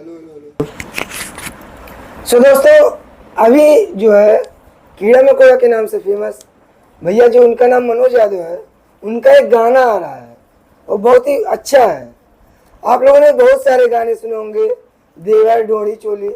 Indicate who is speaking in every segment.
Speaker 1: सो दोस्तों, अभी जो है कीड़ा मकोड़ा के नाम से फेमस भैया जो उनका नाम मनोज यादव है, उनका एक गाना आ रहा है और बहुत ही अच्छा है। आप लोगों ने बहुत सारे गाने सुने होंगे, देवर डोरी चोली,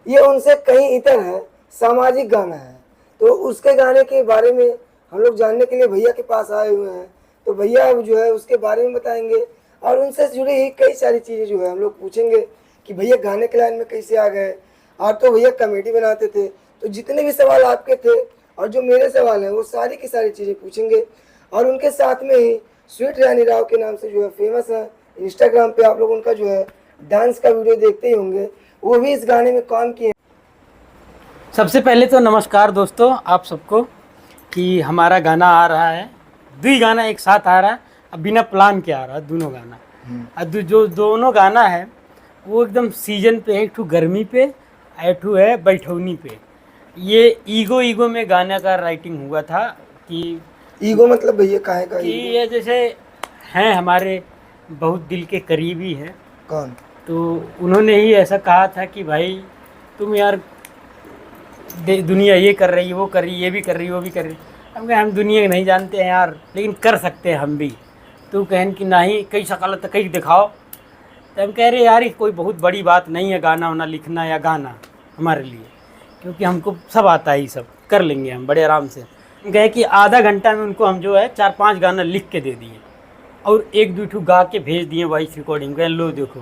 Speaker 1: ये उनसे कहीं इतर है, सामाजिक गाना है। तो उसके गाने के बारे में हम लोग जानने के लिए भैया के पास आए हुए हैं। तो भैया जो है उसके बारे में बताएंगे और उनसे जुड़ी ही कई सारी चीज़ें जो है हम लोग पूछेंगे कि भैया गाने के लाइन में कैसे आ गए। आप तो भैया कॉमेडी बनाते थे, तो जितने भी सवाल आपके थे और जो मेरे सवाल हैं वो सारी की सारी चीज़ें पूछेंगे। और उनके साथ में ही स्वीट रानी राव के नाम से जो है फेमस है, इंस्टाग्राम पे आप लोग उनका जो है डांस का वीडियो देखते ही होंगे, वो भी इस गाने में काम किए।
Speaker 2: सबसे पहले तो नमस्कार दोस्तों आप सबको कि हमारा गाना आ रहा है, दो गाना एक साथ आ रहा है, अब बिना प्लान के आ रहा है दोनों गाना। अब जो दोनों गाना है वो एकदम सीजन पे है, एक ठू गर्मी पे, एक ठू है बैठौनी पे। ये ईगो में गाना का राइटिंग हुआ था कि
Speaker 1: ईगो मतलब भैया काहे का
Speaker 2: कि
Speaker 1: ईगो?
Speaker 2: ये जैसे हैं हमारे बहुत दिल के करीबी हैं,
Speaker 1: कौन?
Speaker 2: तो उन्होंने ही ऐसा कहा था कि भाई तुम यार दुनिया ये कर रही है, वो कर रही है, ये भी कर रही है, वो भी कर रही है। हम दुनिया नहीं जानते हैं यार, लेकिन कर सकते हैं हम भी। तो कहन कि नहीं कई शकल तो कई दिखाओ। तो हम कह रहे यार ये कोई बहुत बड़ी बात नहीं है गाना वाना लिखना या गाना हमारे लिए, क्योंकि हमको सब आता है, ये सब कर लेंगे हम बड़े आराम से। हम कहे कि आधा घंटा में उनको हम जो है 4-5 गाना लिख के दे दिए और 1-2 गा के भेज दिए वॉइस रिकॉर्डिंग। कह लो देखो,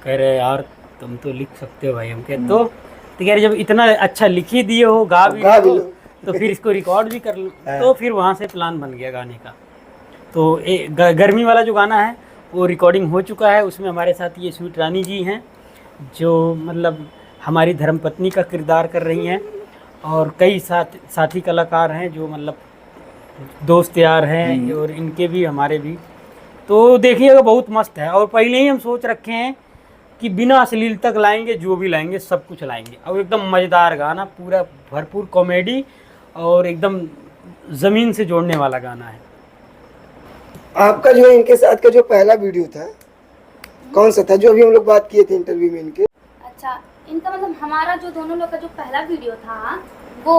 Speaker 2: कह रहे यार तुम तो लिख सकते हो भाई। हम कह तो कह रहे जब इतना अच्छा लिख ही दिए हो, गा भी लो, तो फिर इसको रिकॉर्ड भी कर लो। तो फिर वहाँ से प्लान बन गया गाने का। तो गर्मी वाला जो गाना है वो रिकॉर्डिंग हो चुका है, उसमें हमारे साथ ये स्वीट रानी जी हैं जो मतलब हमारी धर्मपत्नी का किरदार कर रही हैं, और कई साथी कलाकार हैं जो मतलब दोस्त यार हैं, और इनके भी हमारे भी। तो देखिएगा बहुत मस्त है। और पहले ही हम सोच रखे हैं कि बिना अश्लील तक लाएंगे, जो भी लाएंगे सब कुछ लाएंगे, और एकदम मज़ेदार गाना, पूरा भरपूर कॉमेडी और एकदम ज़मीन से जोड़ने वाला गाना है।
Speaker 1: आपका जो इनके साथ का जो पहला वीडियो था कौन सा था, जो अभी हम लोग बात किए थे इंटरव्यू में इनके?
Speaker 3: अच्छा, इनका मतलब हमारा जो दोनों लोग का जो पहला वीडियो था वो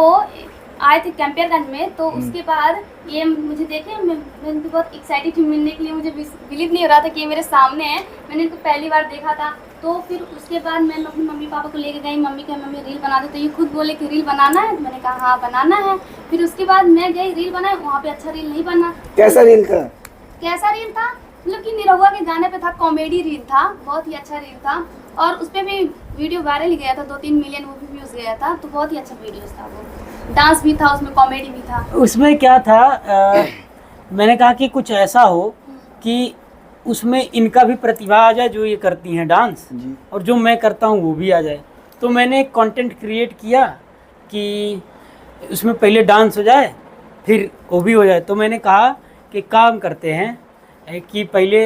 Speaker 3: आए थे कैंपियरगंज में। तो उसके बाद ये मुझे देखे, मैं इनको बहुत एक्साइटेड थी मिलने के लिए, मुझे बिलीव नहीं हो रहा था कि ये मेरे सामने है। मैंने इनको पहली बार देखा था। तो फिर उसके बाद मैं अपनी मम्मी पापा को लेके गई, मम्मी रील बना दो, तो ये खुद बोले कि रील बनाना है। तो मैंने कहा हाँ बनाना है। फिर उसके बाद मैं गई रील बनाए, वहाँ पे अच्छा रील नहीं बना।
Speaker 1: कैसा रील था?
Speaker 3: कैसा रील था मतलब कि निरहुआ के गाने पे था, कॉमेडी रील था, बहुत ही अच्छा रील था। और उस पर भी वीडियो वायरल गया था, 2-3 मिलियन वो भी व्यूज़ गया था। तो बहुत ही अच्छा वीडियो था वो, डांस भी था उसमें, कॉमेडी भी था।
Speaker 2: उसमें क्या था मैंने कहा कि कुछ ऐसा हो कि उसमें इनका भी प्रतिभा आ जाए, जो ये करती हैं डांस, और जो मैं करता हूँ वो भी आ जाए। तो मैंने एक कंटेंट क्रिएट किया कि उसमें पहले डांस हो जाए फिर वो भी हो जाए। तो मैंने कहा कि काम करते हैं कि पहले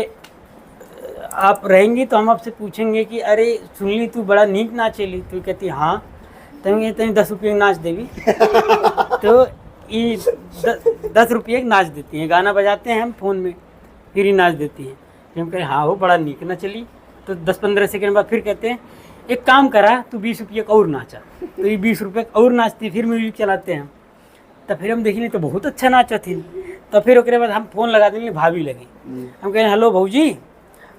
Speaker 2: आप रहेंगी तो हम आपसे पूछेंगे कि अरे सुन ली तू बड़ा नीक नाचेली। तो कहती हाँ, तुम 10 रुपये नाच देवी। तो ये 10 रुपये नाच देती हैं, गाना बजाते हैं हम फ़ोन में, फिर ही नाच देती हैं। हम कहें हाँ वो बड़ा नीक ना चली। तो 10-15 सेकंड बाद फिर कहते हैं एक काम करा तू 20 रुपये और नाचा। तो ये 20 रुपये और नाचती, फिर म्यूजिक चलाते हैं। तो फिर हम देखिए तो बहुत अच्छा नाचा थी। तो फिर उसके बाद हम फ़ोन लगा देंगे, भाभी लगी। हम कहें हेलो भौजी,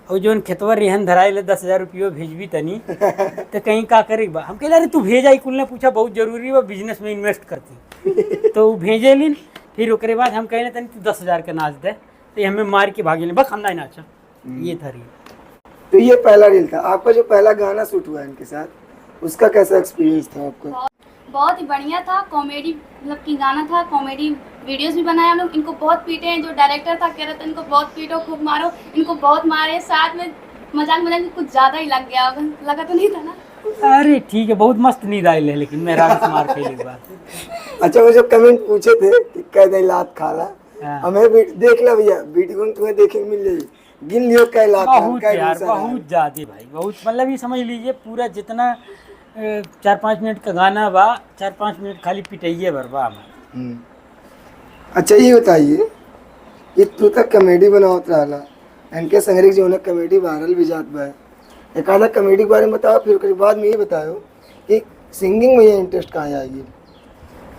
Speaker 2: और जो खेतवा रेहन धराए ले 10,000 रुपये भेजबी तनी तो कहीं का करे बा। हम कहे अरे तू भेजा ही, कुल ने पूछा बहुत जरूरी बा, बिजनेस में इन्वेस्ट करती। तो वो भेजे लिन। फिर उसके बाद हम कहे तनी तू 10,000 का नाच दे, तो हमें मार के भागे लें, बस हम नहीं नाचा। ये था रील।
Speaker 1: तो ये पहला रील था आपका। जो पहला गाना शूट हुआ इनके साथ, उसका कैसा एक्सपीरियंस था आपका?
Speaker 3: बहुत ही बढ़िया था, कॉमेडी मतलब कि गाना था, कॉमेडी वीडियोस भी बनाए हम लोग। इनको बहुत पीटे हैं, जो डायरेक्टर था कह रहा था इनको बहुत पीटो, खूब मारो। इनको बहुत मारे, साथ में मजाक में कुछ ज़्यादा ही लग गया, लगा तो नहीं था ना?
Speaker 2: अरे ठीक है, बहुत मस्त नींद आई ले, लेकिन मेरा मार के एक बार।
Speaker 1: अच्छा, वो जब कमेंट पूछे थे कि कह दे लात खाला, हमें भी देख ला भैया वीडियो तुम्हें देखे मिल जाएगी, गिन लियो कह लात।
Speaker 2: बहुत यार, बहुत ज़्यादा भाई, बहुत मतलब ये समझ लीजिए पूरा जितना 4-5 मिनट का गाना बा, 4-5 मिनट खाली पिटाइए बरबा हमारे।
Speaker 1: अच्छा ये बताइए, ये तू तक कॉमेडी बनावत रहला, इनके संगरी जो कॉमेडी वायरल भी जात बा, एक आधा कॉमेडी के बारे में बताओ, फिर उसके बाद में ये बताओ कि सिंगिंग में ये इंटरेस्ट कहाँ आएगी।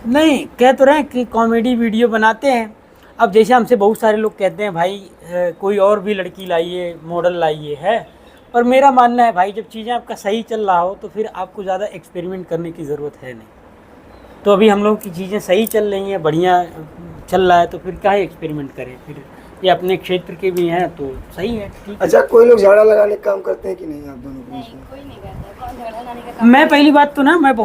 Speaker 2: नहीं, कह तो रहे हैं कि कॉमेडी वीडियो बनाते हैं। अब जैसे हमसे बहुत सारे लोग कहते हैं भाई कोई और भी लड़की लाइए, मॉडल लाइए, है। पर मेरा मानना है भाई, जब चीज़ें आपका सही चल रहा हो तो फिर आपको ज़्यादा एक्सपेरिमेंट करने की ज़रूरत है नहीं। तो अभी हम लोग की चीज़ें सही चल रही हैं, बढ़िया चल रहा है, तो फिर क्या एक्सपेरिमेंट करें। फिर ये अपने क्षेत्र के भी हैं तो सही है, ठीक है।
Speaker 1: अच्छा, कोई लोग झाड़ा लगाने का काम करते हैं कि नहीं आप दोनों के बीच
Speaker 3: नहीं,
Speaker 1: में?
Speaker 3: कोई नहीं करता। कौन झगड़ा लगाने का काम
Speaker 2: मैं पहली बात तो ना, मैं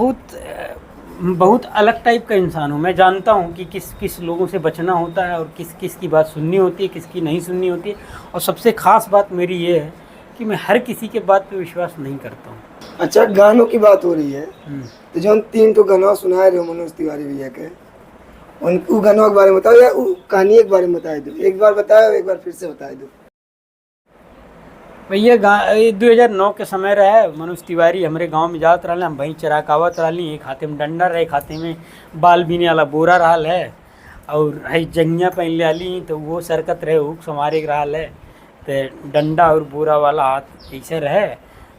Speaker 2: बहुत अलग टाइप का इंसान हूँ। मैं जानता हूँ कि किस किस लोगों से बचना होता है और किस किस की बात सुननी होती है, किसकी नहीं सुननी होती है। और सबसे ख़ास बात मेरी ये है कि मैं हर किसी के बात पे विश्वास नहीं करता हूँ।
Speaker 1: अच्छा, गानों की बात हो रही है, तो जो हम 3 तो गाना सुनाए रहे हो मनोज तिवारी भैया के, उन गानों के बारे में बताओ, या कहानी के बारे में बता दो। एक बार बताओ, एक बार फिर से बता दो
Speaker 2: भैया। 2009 के समय रहे, मनोज तिवारी हमारे गांव में जात रहा, हम वहीं चराकावत रही। एक हाथे में डंडा रहे, एक हाथे में बाल बीने वाला बोरा रहा है, और है जंगिया पहन ले आली, तो वो सरकत रहे, हुक संवारे रहा है, तो डंडा और बोरा वाला हाथ ऐसे रहे।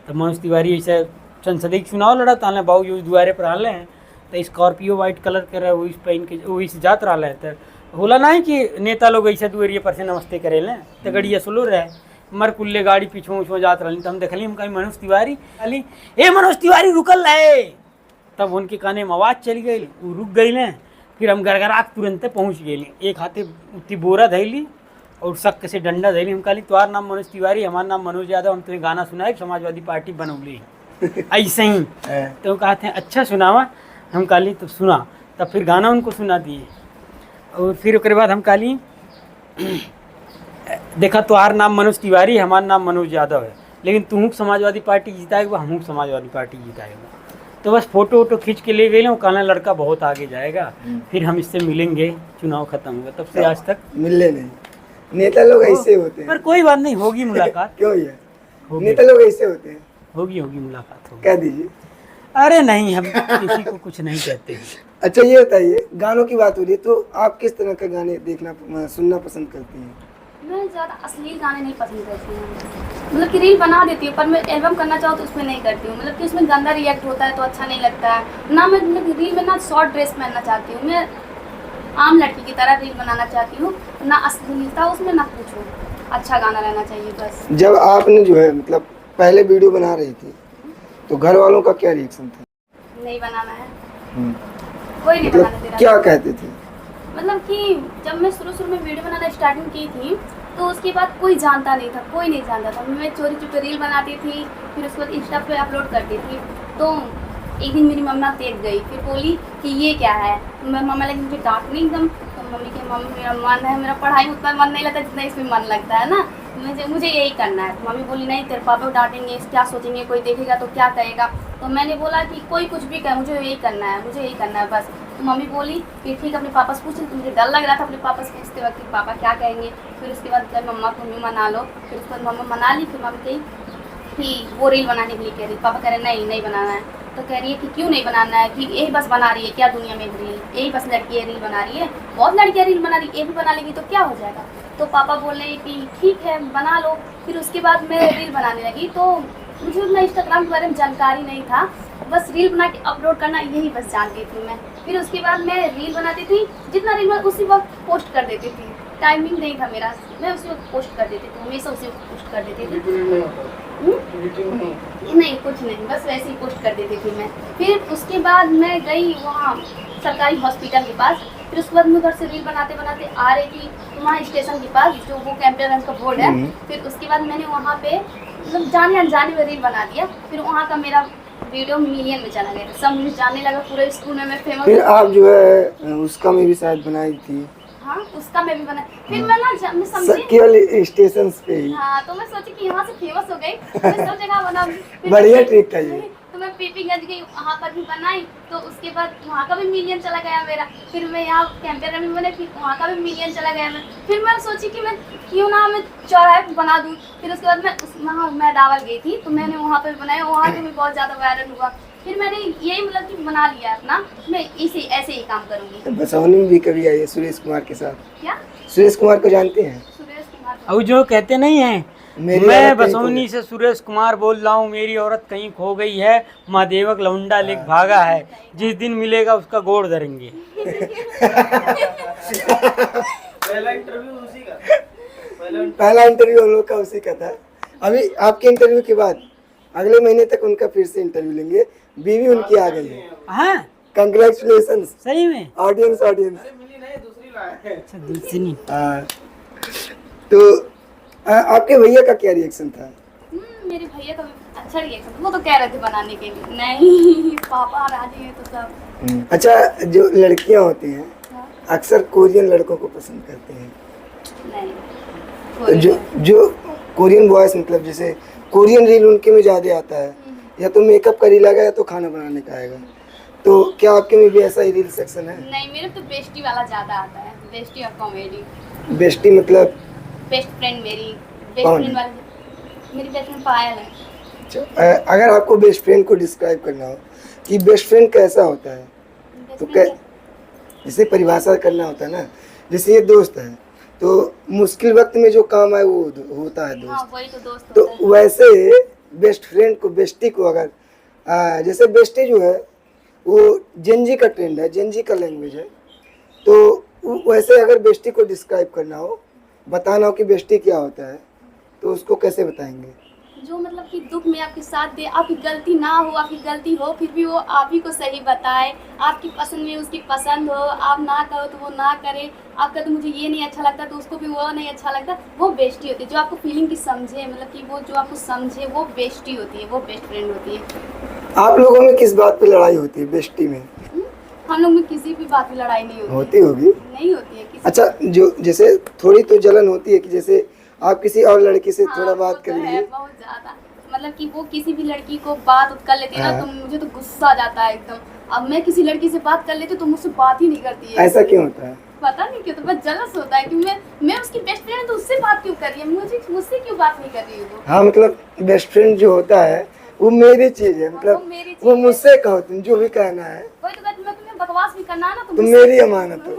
Speaker 2: तो मनोज तिवारी ऐसे संसदीय चुनाव लड़ा ताले बाबू जो द्वारे पर आले हैं, तो स्कॉर्पियो वाइट कलर के रहे, वही पहन के वही से जात रहा है। तो होला ना है कि नेता लोग ऐसे दुआरिये पर से नमस्ते करे लें, तो गड़िया सुलो रहे, मर कुल्ले गाड़ी पीछू उछू जात रही। तो हम देखली, हम कहीं मनोज तिवारी अली, ए मनोज तिवारी रुकल रहे। तब उनके काने में आवाज़ चली गई, वो रुक गई लें। फिर हम गड़गड़ा तुरंत पहुँच गए, एक हाथे उतनी बोरा धैली और शक से डंडा धैली। हम कहली, तुम्हार नाम मनोज तिवारी, हमारा नाम मनोज यादव, हम तुम्हें गाना सुनाए समाजवादी पार्टी बनौली ऐसे ही। तो कहते हैं अच्छा सुनावा। हम कहली तो सुना, तब फिर गाना उनको सुना दिए। और फिर उसके बाद हम कहली, देखा तुम्हार नाम मनोज तिवारी, हमारा नाम मनोज यादव है, लेकिन तुम समाजवादी पार्टी जीताएगा, हम समाजवादी पार्टी जीताएगा। तो बस फोटो वोटो खींच के ले गए, कहना लड़का बहुत आगे जाएगा, फिर हम इससे मिलेंगे, चुनाव खत्म होगा। तब से आज तक
Speaker 1: मिलने नहीं। नेता लोग ऐसे होते हैं।
Speaker 2: पर कोई बात नहीं, होगी मुलाकात।
Speaker 1: क्यों ये नेता लोग ऐसे होते हैं?
Speaker 2: होगी मुलाकात होगी।
Speaker 1: कह दीजिए।
Speaker 2: अरे नहीं, हम किसी को कुछ नहीं कहते हैं।
Speaker 1: अच्छा, ये बताइए, गानों की बात हो रही है, तो आप किस तरह के गाने देखना सुनना पसंद करती हैं?
Speaker 3: मैं ज़्यादा अश्लील गाने नहीं पसंद करती हूँ। मतलब कि रील बना देती हूँ, पर मैं एल्बम करना चाहूँ तो उसमें नहीं करती हूँ। मतलब कि उसमें गंदा रिएक्ट होता है तो अच्छा नहीं लगता है ना। मैं मतलब रील में ना शॉर्ट ड्रेस पहनना चाहती हूँ, मैं आम लड़की की तरह रील बनाना चाहती हूँ, ना अश्लीलता उसमें ना पूछो, अच्छा गाना रहना चाहिए बस।
Speaker 1: जब आपने जो है मतलब पहले वीडियो बना रही थी, तो घर वालों का क्या रिएक्शन था?
Speaker 3: नहीं बनाना है, कोई नहीं
Speaker 1: मतलब
Speaker 3: बनाने दे रहा।
Speaker 1: क्या कहते थे?
Speaker 3: मतलब कि जब मैं शुरू में वीडियो बनाना स्टार्टिंग की थी, तो उसके बाद कोई जानता नहीं था, कोई नहीं जानता था। मैं चोरी चुपे रील बनाती थी, फिर उसके बाद इंस्टा पे अपलोड करती थी। तो एक दिन मेरी मम्मा देख गई, फिर बोली कि ये क्या है। मैं मम्मा लगी मुझे डांटने एकदम। तो मम्मी के, मम्मी मेरा मन है, मेरा पढ़ाई में उतना मन नहीं लगता जितना इसमें मन लगता है ना, मुझे यही करना है। तो मम्मी बोली नहीं, तेरे पापा को डांटेंगे, क्या सोचेंगे, कोई देखेगा तो क्या कहेगा। तो मैंने बोला कि कोई कुछ भी कहे, मुझे यही करना है, मुझे यही करना है बस। तो मम्मी बोली कि ठीक, अपने पापा से पूछ। तो मुझे डर लग रहा था अपने पापा से पूछते वक्त कि पापा क्या कहेंगे। फिर उसके बाद जब मम्मा को मम्मी मना लो, फिर उसके बाद मम्मा मना ली। फिर मम्मी कही कि वो रील बनाने के लिए कह रही, पापा कह रहे नहीं बनाना है। तो कह रही है कि क्यों नहीं बनाना है, कि यही बस बना रही है क्या दुनिया में रील, यही बस लड़की रील बना रही है, बहुत लड़कियाँ रील बना रही है, ये भी बना लेगी तो क्या हो जाएगा। तो पापा बोले कि ठीक है बना लो। फिर उसके बाद मैं रील बनाने लगी, तो मुझे उतना इंस्टाग्राम के बारे में जानकारी नहीं था, बस रील बना के अपलोड करना यही बस जानती थी मैं। फिर उसके बाद मैं रील बनाती थी, जितना रील उसी वक्त पोस्ट कर देती थी, टाइमिंग नहीं था मेरा, मैं उसी वक्त पोस्ट कर देती थी, हमेशा उसी वक्त पोस्ट कर देती थी। नहीं कुछ नहीं, बस वैसे ही पोस्ट कर देती थी मैं। फिर उसके बाद मैं गई वहाँ सरकारी हॉस्पिटल के पास। फिर उसके बाद मैं उधर से रील बनाते बनाते आ रही थी वहाँ स्टेशन के पास, जो वो कैंपेगंज का बोर्ड है। फिर उसके बाद मैंने वहाँ पे मतलब जाने अनजाने में रील बना दिया। फिर वहाँ का मेरा वीडियो मिलियन में चला गया, सब मुझे जानने लगा, पूरे स्कूल में मैं फेमस।
Speaker 1: फिर आप जो है उसका में भी शायद बनाई थी।
Speaker 3: हाँ, उसका मैं भी बना। फिर मैं ना मैं समझी
Speaker 1: केवल स्टेशन पे ही।
Speaker 3: हाँ, तो मैं सोची कि यहाँ से फेमस हो गई, मैं सब जगह बनाऊंगी।
Speaker 1: बढ़िया ट्रिक था ये।
Speaker 3: तो मैं पीपीगंज गई, वहाँ पर भी बनाई, तो उसके बाद वहाँ का भी मिलियन चला गया मेरा। फिर मैं यहाँ कैंपेन में बने, फिर वहाँ का भी मिलियन चला गया मैं। फिर मैं सोची कि मैं क्यों ना मैं चौराहे पर बना दूँ। फिर उसके बाद मैं वहाँ मैदावल गई थी, तो मैंने वहाँ पर बनाया, वहाँ के भी बहुत ज़्यादा वायरल हुआ। फिर मैंने यही मतलब कि बना लिया अपना, मैं ऐसे ही काम करूँगी।
Speaker 1: बसौनी में भी कभी आई है सुरेश कुमार के साथ।
Speaker 3: क्या
Speaker 1: सुरेश कुमार को जानते हैं?
Speaker 3: सुरेश कुमार
Speaker 2: और जो कहते नहीं हैं
Speaker 1: मेरी
Speaker 2: मैं
Speaker 1: औरत कहीं खो
Speaker 2: बसौनी से सुरेश कुमार बोल रहा हूँ। मेरी औरत कहीं खो गई है, महादेवक लौंडा लेक भागा है। जिस दिन मिलेगा उसका गोड़ धरेंगे।
Speaker 1: पहला इंटरव्यू हम लोग का उसी का था। अभी आपके इंटरव्यू के बाद अगले महीने तक उनका फिर से इंटरव्यू लेंगे। बीवी उनकी आ गई है।
Speaker 2: हाँ
Speaker 1: कंग्रेचुलेशन
Speaker 2: सही में।
Speaker 1: ऑडियंस।
Speaker 2: अच्छा दूसरी
Speaker 1: हाँ, तो आपके भैया का क्या रिएक्शन था?
Speaker 3: मेरे भैया का भी अच्छा रिएक्शन, वो तो कह रहे थे बनाने के लिए, नहीं पापा राजी है तो सब।
Speaker 1: अच्छा, जो लड़कियां होती हैं
Speaker 3: हाँ,
Speaker 1: अक्सर कोरियन लड़कों को पसंद करते हैं।
Speaker 3: नहीं
Speaker 1: तो जो कोरियन बॉयज मतलब जैसे कोरियन रील उनके में ज़्यादा आता है, या तो मेकअप का रील आएगा या तो खाना बनाने का आएगा। तो क्या आपके में भी ऐसा ही रील सेक्शन है?
Speaker 3: नहीं, मेरे तो बेस्टी वाला ज्यादा आता है, बेस्टी और कॉमेडी।
Speaker 1: बेस्टी मतलब
Speaker 3: बेस्ट फ्रेंड मेरी, बेस्ट
Speaker 1: कौन?
Speaker 3: फ्रेंड वाली मेरी बेस्ट फ्रेंड पायल है।
Speaker 1: अच्छा, अगर आपको बेस्ट फ्रेंड को डिस्क्राइब करना हो कि बेस्ट फ्रेंड कैसा होता है,
Speaker 3: बेस्ट
Speaker 1: तो
Speaker 3: फ्रेंड
Speaker 1: जैसे परिभाषा करना होता है ना, जैसे ये दोस्त है तो मुश्किल वक्त में जो काम आए वो होता है
Speaker 3: हाँ
Speaker 1: दोस्त।
Speaker 3: वही तो दोस्त
Speaker 1: तो
Speaker 3: होता है।
Speaker 1: वैसे बेस्ट फ्रेंड को, बेस्टी को अगर जैसे बेस्टी जो है वो जेनजी का ट्रेंड है, जेनजी का लैंग्वेज है, तो वैसे अगर बेस्टी को डिस्क्राइब करना हो, बताना हो कि बेस्टी क्या होता है, तो उसको कैसे बताएंगे?
Speaker 3: जो मतलब कि दुख में आपके साथ दे, आपकी गलती ना हो, आपकी गलती हो फिर भी वो आप ही को सही बताए, आपकी पसंद में उसकी पसंद हो, आप ना करो तो वो ना करे, आपका तो मुझे ये नहीं अच्छा लगता तो उसको भी वो नहीं अच्छा लगता, वो बेस्टी होती है। जो आपको फीलिंग की समझे, मतलब कि वो जो आपको समझे, वो बेस्टी होती है, वो बेस्ट फ्रेंड होती है।
Speaker 1: आप लोगों में किस बात पे लड़ाई होती है बेस्टी में?
Speaker 3: हम लोग में किसी भी बात पे लड़ाई नहीं होती
Speaker 1: होती होगी।
Speaker 3: नहीं होती है किसी।
Speaker 1: अच्छा, जो जैसे थोड़ी तो जलन होती है कि जैसे आप किसी और लड़की से
Speaker 3: हाँ,
Speaker 1: थोड़ा
Speaker 3: वो
Speaker 1: बात
Speaker 3: तो
Speaker 1: कर
Speaker 3: है,
Speaker 1: लिए,
Speaker 3: बहुत ज्यादा। मतलब कि वो किसी भी लड़की को बात कर लेती है ना,
Speaker 1: हाँ।
Speaker 3: तो मुझे तो गुस्सा आ जाता है एकदम। अब मैं किसी लड़की से बात कर लेती हूँ तो मुझसे बात ही नहीं करती है।
Speaker 1: ऐसा क्यों होता है?
Speaker 3: पता नहीं क्यों, तो बस जलस होता है कि मैं उसकी बेस्ट फ्रेंड तो उससे बात क्यों कर रही है, मुझसे क्यों बात नहीं कर रही है वो।
Speaker 1: हाँ, मतलब बेस्ट फ्रेंड जो होता है वो मेरी चीज है,
Speaker 3: वो
Speaker 1: मतलब
Speaker 3: मेरी चीज
Speaker 1: वो
Speaker 3: है।
Speaker 1: मुझसे कहो, तुम जो भी कहना है,
Speaker 3: वही तो कहती, मैं तुम्हें बकवास भी करना है ना
Speaker 1: तुम मेरी अमानत हो।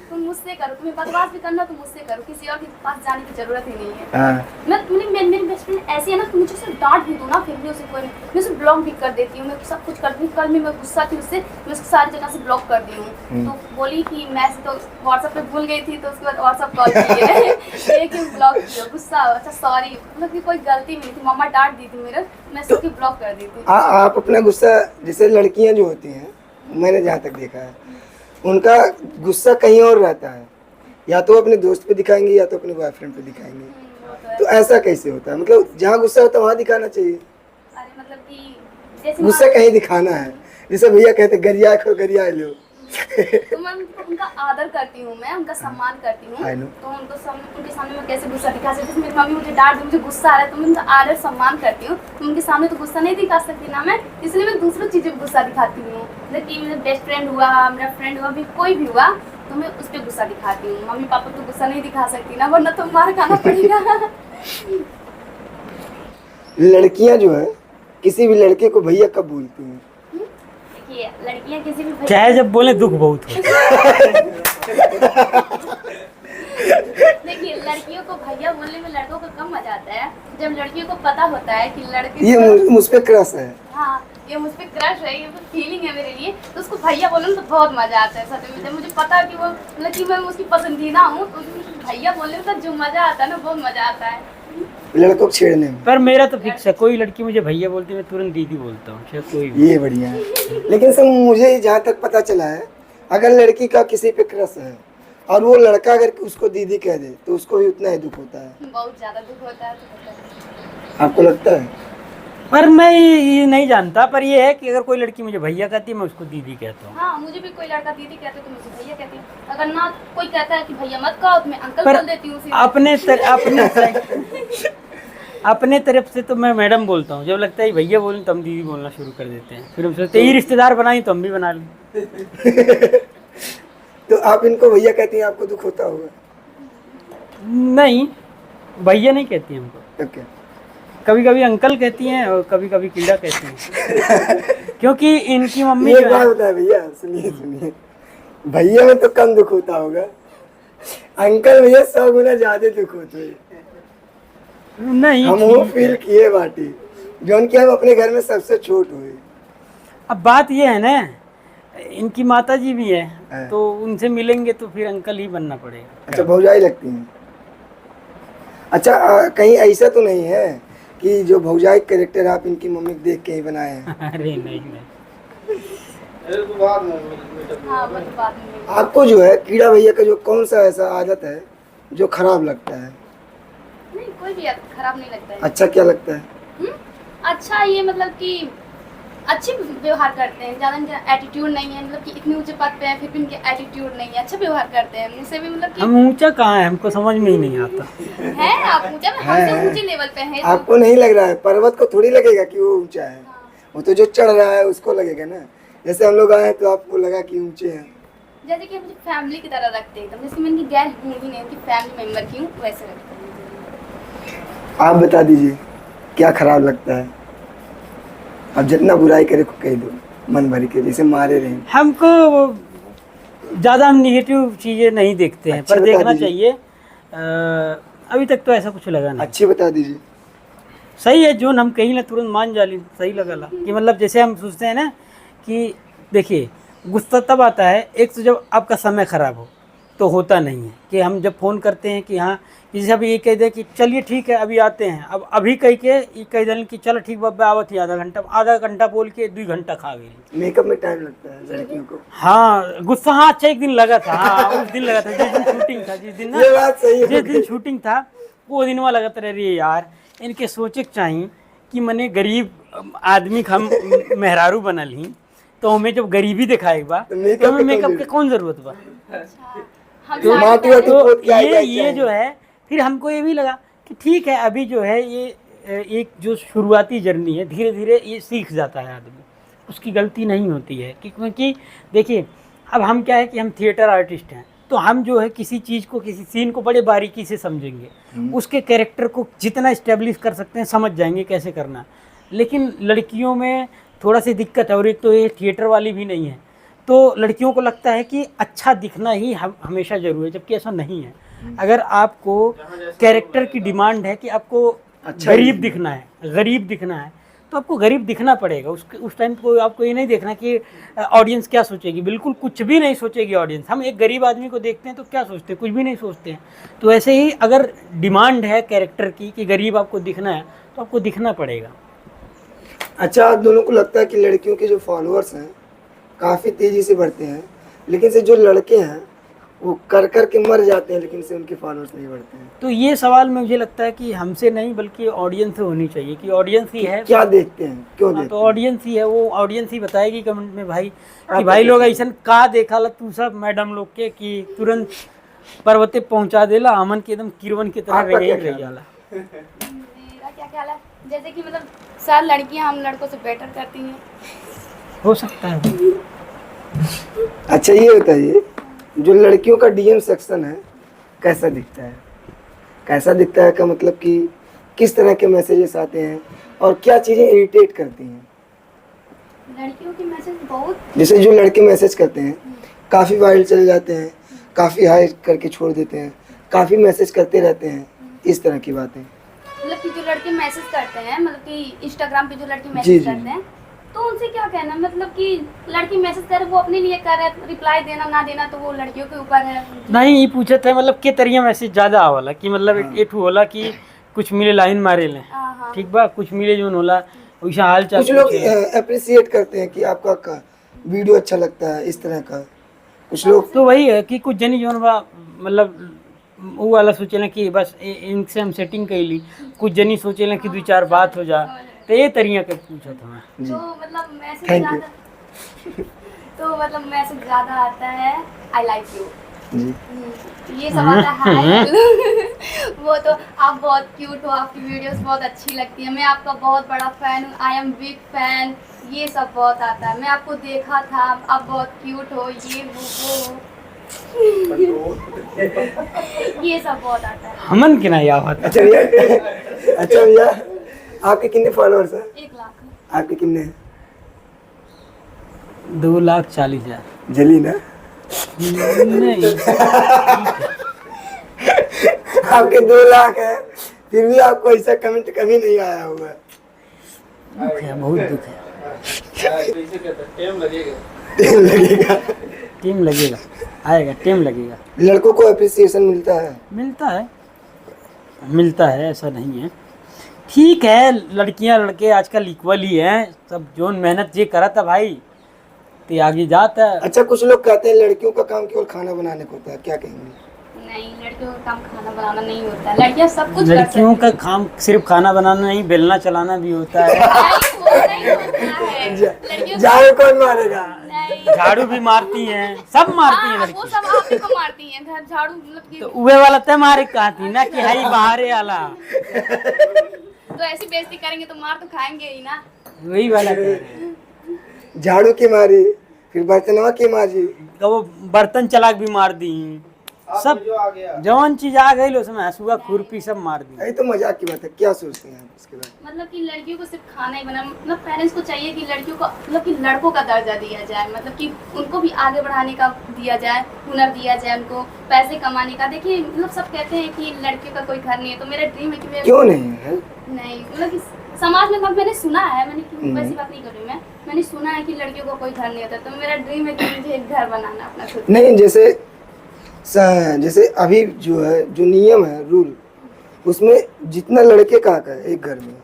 Speaker 3: तुम मुझसे करो, तुम्हें बकवास भी करना तो मुझसे करो, किसी और के पास जाने की जरूरत ही नहीं है।
Speaker 1: हाँ,
Speaker 3: मेरी बेस्ट फ्रेंड ऐसी है ना कि मुझे सिर्फ डांट भी दूँ ना फिर भी उसे कोई नहीं, मैं उसे ब्लॉक भी कर देती हूँ, मैं सब कुछ करती हूँ। कल में मैं गुस्सा थी उससे, मैं उसको सारी जगह से ब्लॉक कर दी हूँ। तो बोली कि मैं तो व्हाट्सएप पे भूल गई थी, तो उसके बाद व्हाट्सएप कॉल की है ये क्यों ब्लॉक किया, गुस्सा। अच्छा सॉरी, मतलब कि कोई गलती नहीं थी, मम्मा डांट दी थी मेरे, मैं सबकी ब्लॉक कर दी थी।
Speaker 1: आप अपना गुस्सा, जैसे लड़कियां जो होती हैं, मैंने जहाँ तक देखा है, उनका गुस्सा कहीं और रहता है, या तो अपने दोस्त पे दिखाएंगे या तो अपने बॉयफ्रेंड पे दिखाएंगे।
Speaker 3: वो तो है।
Speaker 1: तो ऐसा कैसे होता है? मतलब जहाँ गुस्सा होता है वहाँ दिखाना चाहिए,
Speaker 3: अरे मतलब कि जैसे
Speaker 1: गुस्सा कहीं दिखाना है। जैसे भैया कहते गरिया खो गरिया लो।
Speaker 3: तो मैं उनका आदर करती हूँ, मैं उनका सम्मान करती हूँ,
Speaker 1: I know.
Speaker 3: तो उनके सामने मैं कैसे गुस्सा दिखा सकती हूँ? मेरी मम्मी मुझे डांट दी, मुझे गुस्सा आ रहा है तो मैं उनका आदर सम्मान करती हूँ, तो उनके सामने तो गुस्सा नहीं दिखा सकती ना मैं, इसलिए मैं दूसरों चीज़ों पर गुस्सा दिखाती हूँ। जैसे कि मेरा बेस्ट फ्रेंड हुआ, मेरा फ्रेंड हुआ, भी कोई भी हुआ तो मैं उस पर गुस्सा दिखाती हूँ। मम्मी पापा तो गुस्सा नहीं दिखा सकती ना, वरना तो मार खाना पड़ेगा।
Speaker 1: लड़कियां जो है किसी भी लड़के को भैया कब बोलती हैं?
Speaker 3: देखिए लड़कियाँ किसी भी भैया,
Speaker 2: चाहे जब बोले दुख बहुत हो।
Speaker 3: देखिए लड़कियों को भैया बोलने में लड़कों को कम मजा आता है, जब लड़कियों को पता होता है कि लड़के
Speaker 1: ये मुझ पे क्रश है।
Speaker 3: हाँ ये मुझ पे क्रश है, ये फीलिंग है मेरे लिए, तो उसको भैया बोलने में तो बहुत मजा आता है। सच में जब मुझे पता है कि वो मतलब कि मैं उसकी पसंदीदा हूँ, तो उसको भैया बोलने में तो जो मजा आता है ना, बहुत मजा आता है।
Speaker 1: लड़कों को छेड़ने में।
Speaker 2: पर मेरा तो फिक्स है, कोई लड़की मुझे भैया बोलती है मैं तुरंत दीदी बोलता हूँ, चाहे कोई भी।
Speaker 1: ये बढ़िया है। लेकिन सब मुझे जहाँ तक पता चला है, अगर लड़की का किसी पे क्रश है और वो लड़का अगर उसको दीदी कह दे तो उसको भी उतना ही दुख होता है।
Speaker 3: बहुत ज्यादा दुख होता है, तो पता है।
Speaker 1: आपको लगता है?
Speaker 2: पर मैं ये नहीं जानता, पर ये है कि अगर कोई लड़की मुझे भैया कहती है मैं उसको दीदी कहता हूँ।
Speaker 3: हाँ मुझे भी कोई लड़का दीदी कहते तो मुझे भैया कहती हूँ, अगर ना कोई कहता है कि भैया मत कहो तो मैं अंकल
Speaker 2: पर
Speaker 3: बोल देती हूँ सीधे।
Speaker 2: अपने तरफ से तो मैं मैडम बोलता हूँ, जब लगता है भैया बोलें तो हम दीदी बोलना शुरू कर देते हैं, फिर हम सोचते हैं ये रिश्तेदार बनाई तो हम भी बना लें।
Speaker 1: तो आप इनको भैया कहती हैं, आपको दुख होता होगा?
Speaker 2: नहीं, भैया नहीं कहती हमको,
Speaker 1: तो क्या?
Speaker 2: कभी कभी अंकल कहती हैं और कभी कभी कीड़ा कहती हैं, क्योंकि इनकी मम्मी
Speaker 1: ये
Speaker 2: जो
Speaker 1: बात
Speaker 2: है,
Speaker 1: होता है भैया, सुनिए, भैया में तो कम दुख होता होगा, अंकल भैया 100 गुना ज्यादा दुख होते हैं।
Speaker 2: नहीं
Speaker 1: हम वो फील किए बाटी जौन कि हम अपने घर में सबसे छोट हुए।
Speaker 2: अब बात ये है ना, इनकी माता जी भी
Speaker 1: हाँ।
Speaker 2: है तो उनसे मिलेंगे तो फिर अंकल ही बनना पड़ेगा।
Speaker 1: अच्छा भौजाई लगती हैं। अच्छा कहीं ऐसा तो नहीं है कि जो भौजाई कैरेक्टर आप इनकी मम्मी को देख के ही बनाए हैं?
Speaker 2: अरे नहीं नहीं,
Speaker 3: हाँ मतलब बाद में
Speaker 1: आपको जो है कीड़ा भैया का जो कौन सा ऐसा आदत है जो खराब लगता है?
Speaker 3: नहीं, कोई भी खराब नहीं लगता है।
Speaker 1: अच्छा क्या लगता है?
Speaker 3: अच्छा ये मतलब कि अच्छे व्यवहार करते हैं, ज़्यादा एटीट्यूड नहीं है, मतलब कि इतने ऊंचे पद पे हैं फिर भी इनके एटीट्यूड नहीं है, अच्छा व्यवहार करते हैं मुझसे भी, मतलब कि
Speaker 2: हम ऊंचा कहाँ है, हमको समझ में ही नहीं आता।
Speaker 3: है आप ऊंचा में हमसे
Speaker 1: है।
Speaker 3: ऊंचे लेवल पे हैं।
Speaker 1: आपको नहीं लग रहा है? पर्वत को थोड़ी लगेगा कि वो ऊंचा है, वो तो जो चढ़ रहा है उसको लगेगा ना। जैसे हम लोग आए तो आपको लगा कि ऊंचे हैं।
Speaker 3: जैसे कि मुझे फैमिली की तरह रखते हैं, जैसे मैं इनकी गैर हूँ ही नहीं, उनकी फैमिली मेंबर की हूँ, वैसे रखते हैं।
Speaker 1: आप बता दीजिए क्या खराब लगता है? अब जितना बुराई करे को कह दो मन भर के, जैसे मारे रहे।
Speaker 2: हमको ज़्यादा हम निगेटिव चीज़ें नहीं देखते हैं,
Speaker 1: अच्छा
Speaker 2: पर
Speaker 1: बता
Speaker 2: देखना
Speaker 1: दीजिए।
Speaker 2: चाहिए। अभी तक तो ऐसा कुछ लगा नहीं।
Speaker 1: अच्छी बता दीजिए।
Speaker 2: सही है, जो हम कहीं ना तुरंत मान जाली, सही लगा ला कि मतलब जैसे हम सोचते हैं ना कि देखिए गुस्सा तब आता है, एक तो जब आपका समय ख़राब हो तो होता नहीं है कि हम जब फ़ोन करते हैं कि हाँ, जैसे अभी ये कह दे कि चलिए ठीक है अभी आते हैं, अब अभी कह के ये कह दें कि चलो ठीक बाबा आवत ही आधा घंटा बोल के 2 घंटा खा गई।
Speaker 1: मेकअप में टाइम लगता है लड़कियों को।
Speaker 2: हाँ गुस्सा, हाँ अच्छा एक दिन लगा था, हाँ उस दिन लगा था जिस दिन शूटिंग था, जिस दिन ना
Speaker 1: ये बात सही है।
Speaker 2: जिस दिन शूटिंग था वो दिन वहाँ लगा था। अरे यार इनके सोचे के चाहिए कि मने गरीब आदमी का हम मेहरारू बनल ही तो हमें जब गरीबी दिखाए बा
Speaker 1: तो मेकअप
Speaker 2: तो हमें
Speaker 1: के
Speaker 2: मेकअप
Speaker 1: कौन
Speaker 2: के कौन ज़रूरत बा।
Speaker 3: हम
Speaker 1: तो
Speaker 3: साड़ी
Speaker 1: माटी
Speaker 3: पहने-
Speaker 1: वाटी पोत के आए
Speaker 2: ये
Speaker 1: जाए
Speaker 2: ये
Speaker 1: चाहिए।
Speaker 2: जो है फिर हमको ये भी लगा कि ठीक है अभी जो है ये एक जो शुरुआती जर्नी है, धीरे धीरे ये सीख जाता है आदमी, उसकी गलती नहीं होती है क्योंकि देखिए अब हम क्या है कि हम थिएटर आर्टिस्ट हैं तो हम जो है किसी चीज़ को, किसी सीन को बड़े बारीकी से समझेंगे, उसके कैरेक्टर को जितना इस्टेब्लिश कर सकते हैं समझ जाएंगे कैसे करना है। लेकिन लड़कियों में थोड़ा सी दिक्कत है, और एक तो ये थिएटर वाली भी नहीं है तो लड़कियों को लगता है कि अच्छा दिखना ही हमेशा ज़रूरी है, जबकि ऐसा नहीं है। अगर आपको कैरेक्टर की डिमांड है कि आपको
Speaker 1: अच्छा
Speaker 2: गरीब दिखना है, गरीब दिखना है तो आपको गरीब दिखना पड़ेगा। उस टाइम को आपको ये नहीं देखना कि ऑडियंस क्या सोचेगी, बिल्कुल कुछ भी नहीं सोचेगी ऑडियंस। हम एक गरीब आदमी को देखते हैं तो क्या सोचते हैं, कुछ भी नहीं सोचते हैं। तो ऐसे ही अगर डिमांड है कैरेक्टर की कि गरीब आपको दिखना है तो आपको दिखना पड़ेगा।
Speaker 1: अच्छा आप दोनों को लगता है कि लड़कियों के जो फॉलोअर्स हैं काफ़ी तेज़ी से बढ़ते हैं, लेकिन से जो लड़के हैं वो कर कर के मर जाते हैं, लेकिन से उनके फॉलोअर्स नहीं बढ़ते हैं?
Speaker 2: तो ये सवाल मुझे लगता है कि हमसे नहीं बल्कि ऑडियंस से होनी चाहिए कि ऑडियंस ही है।
Speaker 1: क्या देखते हैं, क्यों
Speaker 2: हाँ,
Speaker 1: देखते
Speaker 2: तो
Speaker 1: हैं?
Speaker 2: ऑडियंस ही है, वो ऑडियंस ही बताएगी कमेंट में भाई कि
Speaker 1: आप
Speaker 2: भाई लोग
Speaker 1: बताइए।
Speaker 2: ऐसा का देखा ला तू सब मैडम लोग के कि तुरंत पर्वते पहुंचा देला, अमन के एकदम किरवन की तरह
Speaker 1: आपका क्या
Speaker 2: रह
Speaker 1: ख्याल
Speaker 2: जाला।
Speaker 3: मेरा क्या ख्याल है, जैसे कि मतलब सारी लड़कियां हम लड़कों से बेटर करती हैं।
Speaker 2: हो सकता है।
Speaker 1: अच्छा ये बताइए जो लड़कियों का डीएम सेक्शन है कैसा दिखता है? कैसा दिखता है का मतलब कि किस तरह के मैसेजेस आते हैं और क्या चीज़ें इरिटेट करती हैं?
Speaker 3: लड़कियों के मैसेज बहुत,
Speaker 1: जैसे जो लड़के मैसेज करते हैं काफ़ी वाइरल चले जाते हैं, काफ़ी हाई करके छोड़ देते हैं, काफ़ी मैसेज करते रहते हैं, इस तरह की बातें।
Speaker 3: मतलब कि जो लड़के मैसेज करते हैं, मतलब कि इंस्टाग्राम पे जो लड़के
Speaker 1: जी,
Speaker 3: मैसेज
Speaker 1: जी।
Speaker 3: करते हैं तो उनसे क्या कहना, मतलब कि लड़की मैसेज करे वो अपने लिए कर रहे हैं, रिप्लाई देना ना देना तो वो लड़कियों के ऊपर है।
Speaker 2: नहीं ये पूछे थे मतलब के तरिया मैसेज ज़्यादा आवला कि मतलब एठू होला कि कुछ मिले लाइन मारे लें,
Speaker 3: हाँ हाँ
Speaker 2: ठीक बा, कुछ मिले जो होला वैसा हाल चाल
Speaker 1: कुछ लोग
Speaker 2: पूछे।
Speaker 1: अप्रिसिएट करते हैं कि आपका वीडियो अच्छा लगता है, इस तरह का। कुछ लोग
Speaker 2: तो वही है कि कुछ जनी जौन बा मतलब वो वाला सोचेला कि बस इनसे हम सेटिंग कैली, कुछ जनी सोचेला कि 2-4 बात हो जा, तो ये तरिया के पूछा था मैं।
Speaker 3: तो मतलब मैसेज
Speaker 1: Thank you.
Speaker 3: ज़्यादा तो मतलब मैसेज ज़्यादा आता है आई लाइक यू,
Speaker 1: जी
Speaker 3: ये सब आता है हाय वो तो आप बहुत क्यूट हो, आपकी वीडियोस बहुत अच्छी लगती है, मैं आपका बहुत बड़ा फैन हूँ, आई एम बिग फैन, ये सब बहुत आता है। मैं आपको देखा था, आप बहुत क्यूट हो, ये वो ये सब बहुत आता है।
Speaker 2: हमन के ना आवत।
Speaker 1: अच्छा भैया अच्छा भैया आपके कितने फॉलोअर्स हैं?
Speaker 3: 1 लाख
Speaker 1: आपके कितने हैं?
Speaker 2: 2,40,000।
Speaker 1: जली ना
Speaker 2: नहीं
Speaker 1: आपके 2 लाख है, फिर भी आपको ऐसा कमेंट कभी नहीं आया होगा।
Speaker 2: दुख है, बहुत दुख है।
Speaker 1: टाइम लगेगा।
Speaker 2: टाइम लगेगा, आएगा, टाइम लगेगा।
Speaker 1: लड़कों को अप्रिसिएशन मिलता है।
Speaker 2: मिलता है, ऐसा नहीं है। ठीक है, लड़कियां लड़के आजकल इक्वल ही हैं, सब जो मेहनत जे करा था भाई ते आगे जाता है।
Speaker 1: अच्छा, कुछ लोग कहते हैं लड़कियों का काम केवल खाना बनाने को होता है, क्या कहेंगे?
Speaker 3: नहीं, लड़कियों का काम खाना बनाना नहीं होता है, लड़कियां सब कुछ कर
Speaker 2: लड़कियों
Speaker 3: सकती
Speaker 2: का काम सिर्फ खाना बनाना नहीं, बेलना चलाना भी होता है।
Speaker 3: हैं। नहीं होता है। लड़कियों
Speaker 1: जाए कौन मारेगा?
Speaker 3: नहीं,
Speaker 2: झाड़ू भी मारती हैं, सब मारती हैं
Speaker 3: हाँ, वो
Speaker 2: लड़की।
Speaker 3: सब आप ही को मारती हैं, घर झाड़ू मतलब कि
Speaker 2: तो उहे वाला ते मारे कहा थी ना कि हाई बाहरे आला,
Speaker 3: तो ऐसी बेइज्जती करेंगे तो मार तो खाएंगे ही ना।
Speaker 2: वही वाला कह रहे हैं।
Speaker 1: झाड़ू की मारी, फिर बर्तनवा की मारी।
Speaker 2: तो वो बर्तन चलाक भी मार दी, सब जवान चीज आ गई उसमें हसुआ खुरपी सब मार दी।
Speaker 1: यही तो मजाक की बात है, क्या सोचते हैं आप इसके बारे में?
Speaker 3: मतलब कि लड़कियों को सिर्फ खाना ही बना, मतलब पेरेंट्स को चाहिए कि लड़कियों को मतलब कि लड़कों का दर्जा दिया जाए, मतलब कि उनको भी आगे बढ़ाने का दिया जाए, हुनर दिया जाए, उनको पैसे कमाने का। देखिए मतलब सब कहते हैं कि लड़कियों का कोई घर नहीं है, तो मेरा ड्रीम है कि मैं
Speaker 1: क्यों नहीं है?
Speaker 3: नहीं, मतलब कि समाज में मैंने सुना है, मैंने वैसी बात नहीं कर रही मैं, मैंने सुना है कि लड़कियों को कोई घर नहीं होता, तो मेरा ड्रीम है कि मुझे एक घर बनाना अपना खुद।
Speaker 1: नहीं, जैसे अभी जो है, जो नियम है, रूल, उसमें जितना लड़के का हक है एक घर में,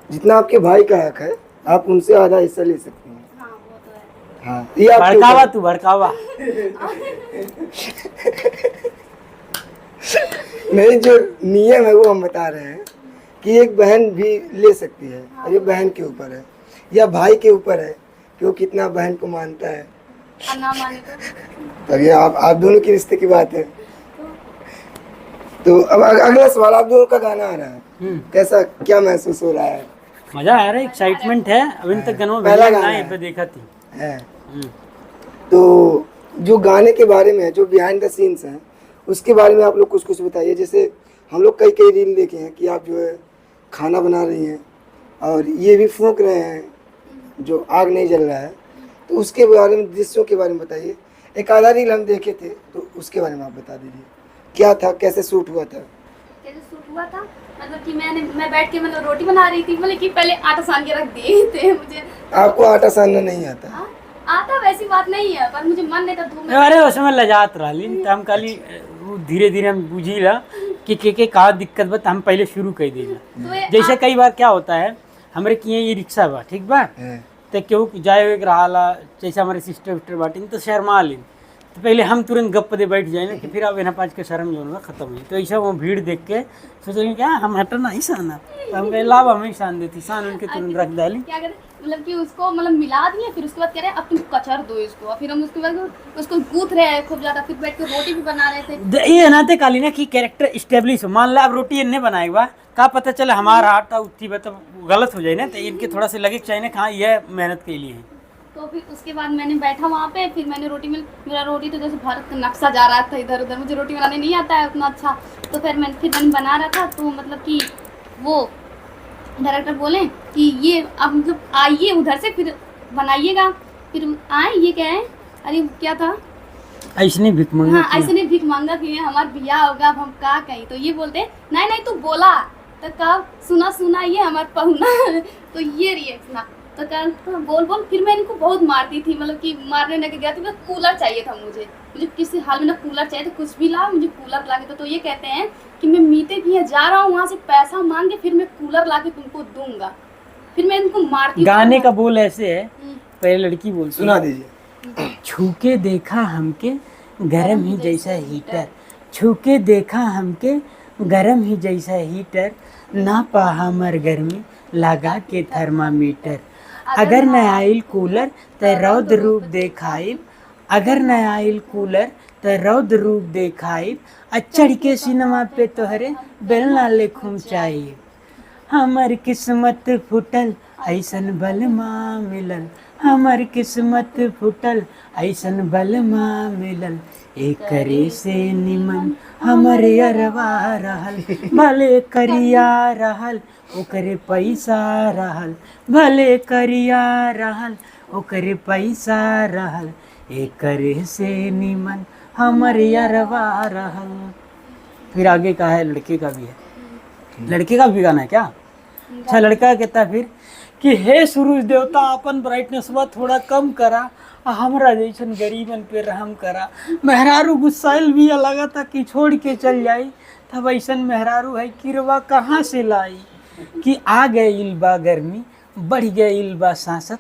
Speaker 1: जितना आपके भाई का हक है, आप उनसे आधा हिस्सा ले सकते हैं।
Speaker 3: हाँ वो तो है।
Speaker 1: हाँ, ये आपके
Speaker 2: भड़कावा
Speaker 1: ऊपर-
Speaker 2: तू भड़कावा।
Speaker 1: नहीं, जो नियम है वो हम बता रहे हैं कि एक बहन भी ले सकती है, और ये बहन के ऊपर है या भाई के ऊपर है कि वो कितना बहन को मानता है।
Speaker 3: और ना माने तो
Speaker 1: अब ये आप दोनों के रिश्ते की बात है। तो अब अगला सवाल, आप दोनों का गाना आ रहा है, कैसा क्या महसूस हो रहा है?
Speaker 2: मजा आ रहा है, एक्साइटमेंट है। अभी तक गनो
Speaker 1: पहला
Speaker 2: भेजा
Speaker 1: गाना
Speaker 2: ना
Speaker 1: है।
Speaker 2: पे देखा थी।
Speaker 1: है। तो जो गाने के बारे में है, जो बिहाइंड द सीन्स हैं, उसके बारे में आप लोग कुछ बताइए। जैसे हम लोग कई रील देखे हैं कि आप जो है खाना बना रही हैं और ये भी फूंक रहे हैं, जो आग नहीं जल रहा है, तो उसके बारे में, दृश्यों के बारे में बताइए। एक आधा रील हम देखे थे, तो उसके बारे में आप बता दीजिए, क्या था, कैसे शूट हुआ था?
Speaker 3: कैसे शूट हुआ था, मतलब कि मैं बैठ के मतलब रोटी बना रही थी, मतलब कि पहले आटा सान के रख दिए थे मुझे।
Speaker 1: आपको आटा सानना नहीं आता?
Speaker 3: हाँ, आता वैसी बात नहीं है, पर मुझे मन नहीं था धूप में।
Speaker 2: अरे उसमें लजात रही तो हम खाली धीरे धीरे हम बुझी ला कि का दिक्कत बा, तो हम पहले शुरू कर देना।
Speaker 3: तो ये
Speaker 2: जैसे कई बार क्या होता है, हमारे किए ये रिक्शा बा, ठीक बा,
Speaker 1: है।
Speaker 2: तो केहू जाए एक रहा, जैसे हमारे सिस्टर विस्टर बाटी तो शर्मा ली, तो पहले हम तुरंत गप दे बैठ जाए ना कि फिर अब पाँच के शर्म जो है खत्म हुई। तो ऐसा वो भीड़ देख के सोचेंगे क्या हम हटना ही साना, तो हम कहे लाभ हमें शान देती, शान उनके तुरंत रख डाली।
Speaker 3: क्या करें, मतलब कि उसको मतलब मिला दिए, फिर उसके बाद कह रहे अब तुम कचर दो इसको, और फिर हम उसके बाद उसको गूंथ रहे हैं खूब ज्यादा, फिर बैठ के रोटी भी बना रहे थे।
Speaker 2: ये नाते काली ना कि कैरेक्टर स्टेब्लिश हो। मान ला अब रोटी इन्हें बनाएगा, का पता चले हमारा आटा उठी मतलब गलत हो जाए ना, तो इनके थोड़ा सा लगे चाहिए ना कि हाँ यह मेहनत के लिए है।
Speaker 3: तो फिर उसके बाद मैंने बैठा वहाँ पे, फिर मैंने रोटी में, मेरा रोटी तो जैसे भारत का नक्शा जा रहा था इधर उधर, मुझे रोटी बनाने नहीं आता है उतना अच्छा। तो फिर मैंने बना रहा था, तो मतलब कि वो डायरेक्टर बोले कि ये अब मतलब आइए उधर से फिर बनाइएगा, फिर आए, ये क्या है, अरे क्या था,
Speaker 2: ऐसने भिख मंगा
Speaker 3: हाँ ऐसे नहीं भीख मांगा कि हमारा बिया होगा, अब हम का कहीं, तो ये बोलते नहीं नहीं तू बोला, तो का सुना ये हमारा पहुना तो ये रिएक्शन, तो क्या तो बोल फिर मैं इनको बहुत मारती थी, मतलब कि मारने लगे गया, तो बस कूलर चाहिए था मुझे किसी हाल में ना कूलर चाहिए, तो कुछ भी ला, मुझे कूलर ला के तो ये कहते हैं कि मैं मीते भी है जा रहा हूँ वहाँ से पैसा मांग के, फिर मैं कूलर ला के तुमको दूंगा, फिर मैं इनको मारती हूँ।
Speaker 2: गाने का बोल ऐसे है, पहले लड़की बोलती
Speaker 1: सुना
Speaker 2: है,
Speaker 1: दीजिए।
Speaker 2: छू के देखा हमके गरम ही जैसा हीटर, छू के देखा हमके गरम ही जैसा हीटर, ना पा हमर गर्मी लगा के थर्मामीटर, अगर न आइल कूलर त रौद रूप देखाइब, अगर न आइल कूलर त रौद रूप देखाइब, चढ़ के सिनेमा पे तोहरे बेलना ले खुमचाइब, हमर किस्मत फुटल ऐसन बलमा मिलल, हमर किस्मत फुटल ऐसन बलमा मिलल, एकरे से निमन हमर अरवा रहल, भले करिया रहल ओकरे पैसा रहल, भले करिया रहल ओकरे पैसा रहल, एकरे से निमन हमर अरवा रहल। फिर आगे का है, लड़के का भी है। लड़के का भी गाना है क्या? अच्छा, लड़का कहता है फिर कि हे सूरज देवता अपन ब्राइटनेस बा थोड़ा कम करा, हमरा जैसन गरीबन पे रहम करा। मेहरारू गुस्साइल भी लगा था कि छोड़ के चल जाई, तब ऐसन मेहरारू है किरवा कहाँ से लाई। कि आ गए इल्बा गर्मी, बढ़ गए इल्बा सांसत,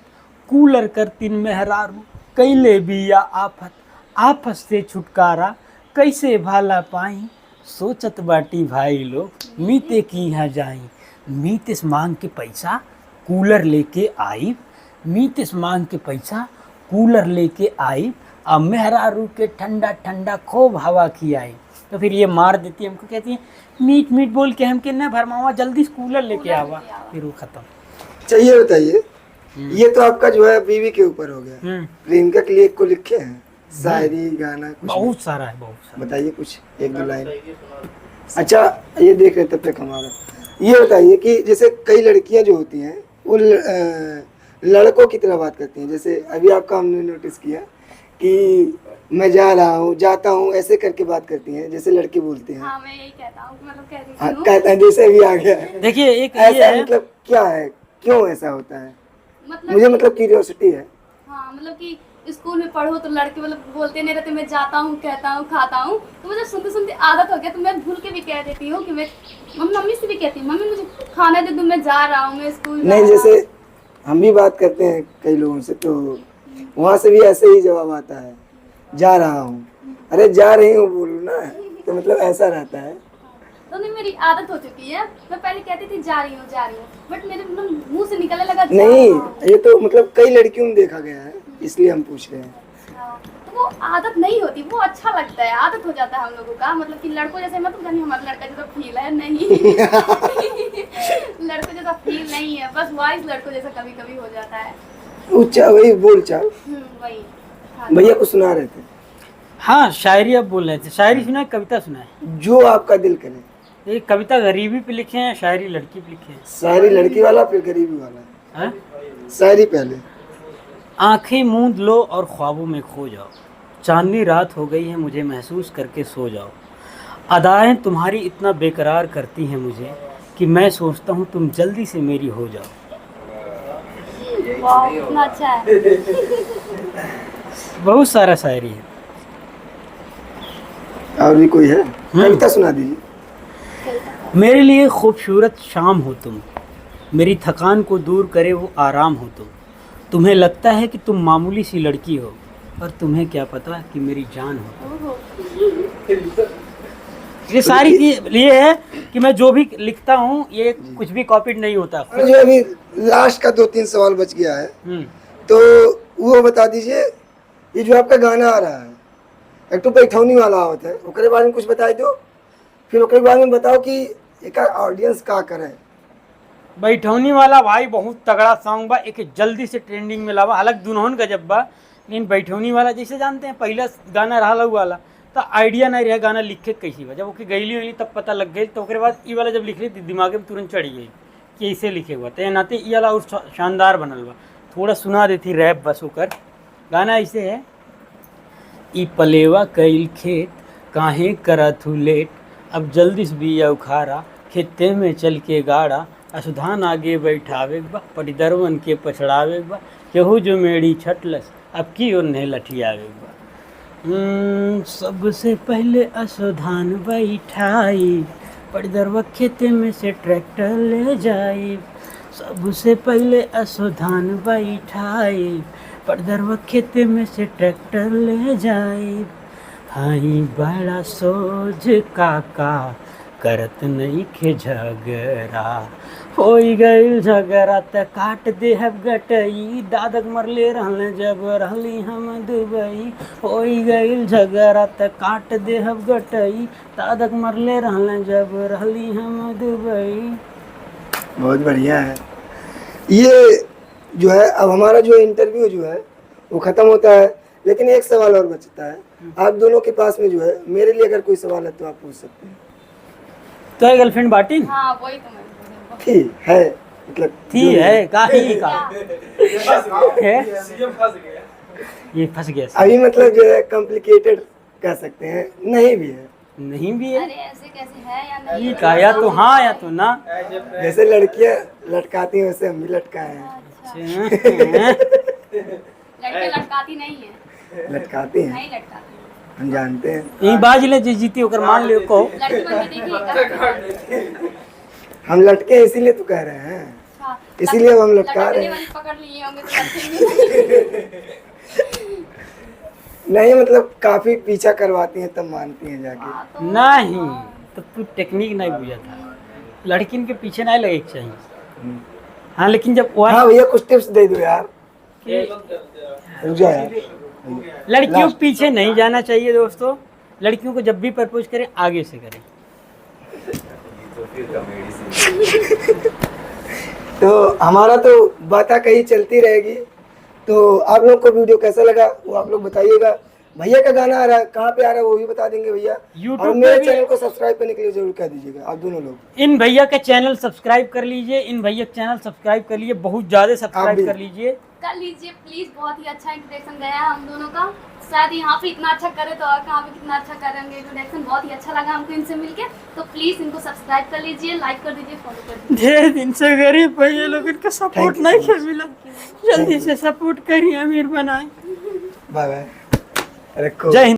Speaker 2: कूलर कर तीन मेहरारू कैले बिया आफत। आफत से छुटकारा कैसे भाला पाई, सोचत बाटी भाई लोग मीते की यहाँ जाई। मीते से मांग के पैसा कूलर लेके आई, मीते से मांग के पैसा कूलर लेके आई, अब मेहरारू के ठंडा ठंडा खूब हवा खियाई। तो फिर ये मार देती है हमको, कहती है मीट मीट बोल के हमके न भरमावा, जल्दी से कूलर लेके आवा। फिर वो खत्म।
Speaker 1: चाहिए बताइए, ये तो आपका जो है बीवी के ऊपर हो गया, प्रियंका के लिए को लिखे हैं शायरी गाना कुछ?
Speaker 2: बहुत सारा है, बहुत सारा।
Speaker 1: बताइए कुछ एक दो लाइन। अच्छा ये देख रहे तब तक हमारा ये बताइए कि जैसे कई लड़कियां जो होती हैं वो लड़कों की तरह बात करती हैं, जैसे अभी आपका हमने नोटिस किया कि मैं जा रहा हूँ, जाता हूँ, ऐसे करके बात करती हैं जैसे लड़के बोलते हैं।
Speaker 3: हाँ, मैं यही कहता हूँ, मतलब
Speaker 1: हाँ, कहता है जैसे अभी आ गया।
Speaker 2: देखिए एक
Speaker 1: ऐसा
Speaker 2: ये है,
Speaker 1: मतलब क्या है, क्यों ऐसा होता है?
Speaker 3: मतलब
Speaker 1: मुझे मतलब क्यूरियोसिटी है।
Speaker 3: हाँ, मतलब कि स्कूल में पढ़ो तो लड़के मतलब बोलते नहीं रहते मैं जाता हूँ, कहता हूँ, खाता हूँ, तो मुझे सुनते सुनते आदत हो गया, तो मैं भूल के भी कह देती हूँ कि मैं मम्मी से भी कहती हूँ मम्मी मुझे खाना दे दो, मैं जा रहा हूँ, मैं स्कूल
Speaker 1: नहीं, जैसे हम भी बात करते हैं कई लोगों से तो वहाँ से भी ऐसे ही जवाब आता है, जा रहा हूँ। अरे जा रही हूँ बोलो ना, तो मतलब ऐसा रहता है।
Speaker 3: तो नहीं, मेरी आदत हो चुकी है, मैं पहले कहती थी जा रही हूँ, बट मेरे मुंह से निकलने लगा
Speaker 1: नहीं, ये तो मतलब कई लड़कियों में देखा गया है, इसलिए हम पूछ रहे हैं।
Speaker 3: तो वो आदत नहीं होती, वो अच्छा लगता है, आदत हो जाता है हम लोगों का, मतलब कि लड़कों जैसे मतलब जानी हमारा लड़का जैसा फील है नहीं लड़कों जैसा फील नहीं है, बस वॉइस लड़कों जैसा कभी कभी हो जाता है।
Speaker 1: ऊंचा वही बोल चाल
Speaker 3: वही।
Speaker 1: भैया को सुना रहे थे।
Speaker 2: हाँ शायरी अब बोल रहे थे। शायरी सुना है, कविता सुना है?
Speaker 1: जो आपका दिल करे।
Speaker 2: ये कविता गरीबी पे लिखे हैं, शायरी लड़की पे लिखे हैं।
Speaker 1: शायरी लड़की वाला फिर गरीबी वाला।
Speaker 2: हाँ?
Speaker 1: शायरी पहले।
Speaker 2: आंखें मूंद लो और ख्वाबों में खो जाओ, चांदनी रात हो गई है मुझे महसूस करके सो जाओ। अदाएं तुम्हारी इतना बेकरार करती हैं मुझे कि मैं सोचता हूँ तुम जल्दी से मेरी हो जाओ।
Speaker 3: वाह, कितना अच्छा है।
Speaker 2: बहुत सारा शायरी है।
Speaker 1: और भी कोई है? कविता सुना दीजिए।
Speaker 2: मेरे लिए खूबसूरत शाम हो तुम, मेरी थकान को दूर करे वो आराम हो तुम। तुम्हें लगता है कि तुम मामूली सी लड़की हो, पर तुम्हें क्या पता कि मेरी जान हो। ये सारी ये है कि मैं जो भी लिखता हूँ ये कुछ भी कॉपीड नहीं होता।
Speaker 1: और जो अभी लास्ट का 2-3 सवाल बच गया है, तो वो बता दीजिए। ये जो आपका गाना आ रहा है, एक तो बैठौनी वाला होता है, उसके बारे में कुछ बता दो, फिर उसके बारे में बताओ कि एक ऑडियंस का करे।
Speaker 2: बैठौनी वाला भाई बहुत तगड़ा सॉन्ग बा, एक जल्दी से ट्रेंडिंग में लावा। हालांकि दुनोन गजब बा, लेकिन बैठौनी वाला जैसे जानते हैं पहला गाना रहा वाला तो आइडिया नहीं रहा गाना लिखे कैसी बा। जब ओके गईली हुई तब पता लग गई, तो उसके बाद ये वाला जब लिख ली दिमाग में तुरंत चढ़ गई कि ऐसे लिखे हुआ तो नाते ये वाला और शानदार बनल बा। थोड़ा सुना देती रैप बस होकर। गाना ऐसे है, ई पलेवा कईल खेत काहे करा थू लेट, अब जल्दी से बिया उखाड़ा खेते में चल के गाड़ा। असुधान आगे बैठावे बा, परिदरवन के पछड़ावे बा, केहू जो मेरी छटलस अब की ओर नहीं लठियावे बा। सबसे पहले असुधान बैठाई, परिदरवा खेते में से ट्रैक्टर ले जाई। सबसे पहले असुधान बैठाई, परिदरवा खेते में से ट्रैक्टर ले जाई। हाई बड़ा सोझ काका करत नहीं के झगड़ा, होई गई झगड़ा त काट दे हब गटई, दादक मरले रहले जब रहली हम दुबई। होई गई झगड़ा त काट दे हब गटई, दादक मरले रहले जब रहली हम दुबई।
Speaker 1: बहुत बढ़िया है। ये जो है अब हमारा जो इंटरव्यू जो है वो ख़त्म होता है, लेकिन एक सवाल और बचता है। आप दोनों के पास में जो है मेरे लिए अगर कोई सवाल है तो आप पूछ सकते हैं।
Speaker 2: तो है गर्लफ्रेंड बाटी?
Speaker 3: हाँ वही तो मैं
Speaker 1: थी है, मतलब
Speaker 2: थी है काहे का है ये फंस गया।
Speaker 1: अभी मतलब जो है कॉम्प्लिकेटेड कह सकते हैं, नहीं भी है।
Speaker 2: नहीं भी है।
Speaker 3: अरे ऐसे कैसे है या नहीं?
Speaker 2: ये कहा या तो हाँ या तो ना।
Speaker 1: जैसे लड़कियां लटकाती हैं वैसे हम भी लटकाए हैं।
Speaker 3: अच्छा, लड़के लटकाती नहीं है,
Speaker 1: लटकाती हैं,
Speaker 3: नहीं लटकाती।
Speaker 1: हम जानते हैं।
Speaker 2: यही बाज ले जी जीती होकर मान लियो को।
Speaker 3: लड़की बन के देखिए।
Speaker 1: हम लटके इसीलिए तो कह रहे हैं,
Speaker 3: अच्छा,
Speaker 1: इसीलिए अब हम लटका रहे
Speaker 3: लटकने
Speaker 1: हैं।
Speaker 3: वाली पकड़ लिए होंगे तो लटकेंगे।
Speaker 1: नहीं मतलब काफी पीछा करवाती हैं तब मानती हैं जाके।
Speaker 3: हाँ, तो
Speaker 2: नहीं तो तू टेक्निक नहीं बुझा था, लड़किन के पीछे नहीं लगे के चाहिए। हाँ लेकिन जब वो
Speaker 1: हाँ भैया कुछ टिप्स दे दो यार, रुक जाओ यार।
Speaker 2: लड़कियों के पीछे नहीं जाना चाहिए दोस्तों। लड़कियों को जब भी प्रपोज करें आगे से करें।
Speaker 1: तो हमारा तो बातें कहीं चलती रहेगी। तो आप लोग को वीडियो कैसा लगा वो आप लोग बताइएगा। भैया का गाना आ रहा है, कहाँ पे आ रहा है वो भी बता देंगे भैया।
Speaker 2: YouTube
Speaker 1: और
Speaker 2: पे
Speaker 1: मेरे
Speaker 2: भी-
Speaker 1: चैनल को सब्सक्राइब करने के लिए जरूर कह दीजिएगा आप दोनों लोग।
Speaker 2: इन भैया का चैनल सब्सक्राइब कर लीजिए, इन भैया का चैनल सब्सक्राइब कर लीजिए, बहुत ज़्यादा
Speaker 1: आप
Speaker 2: सब्सक्राइब
Speaker 1: भी।
Speaker 2: कर लीजिए।
Speaker 3: कर लीजिए प्लीज, बहुत ही अच्छा इंट्रोडक्शन गया है हम दोनों का। शायद यहाँ पे इतना अच्छा करे तो और कहाँ पे कितना अच्छा करेंगे। इंट्रोडक्शन बहुत ही अच्छा लगा हमको इनसे मिलके। तो प्लीज इनको सब्सक्राइब कर लीजिए, लाइक कर दीजिए, फॉलो कर दीजिए।
Speaker 2: ढेर दिन से गरीब भैया लोग इनका सपोर्ट
Speaker 1: Thank you
Speaker 2: नहीं
Speaker 1: so
Speaker 2: कर मिला, जल्दी से सपोर्ट करिए, अमीर बनाए।
Speaker 1: बाय बाय, रखो।
Speaker 2: जय हिंद।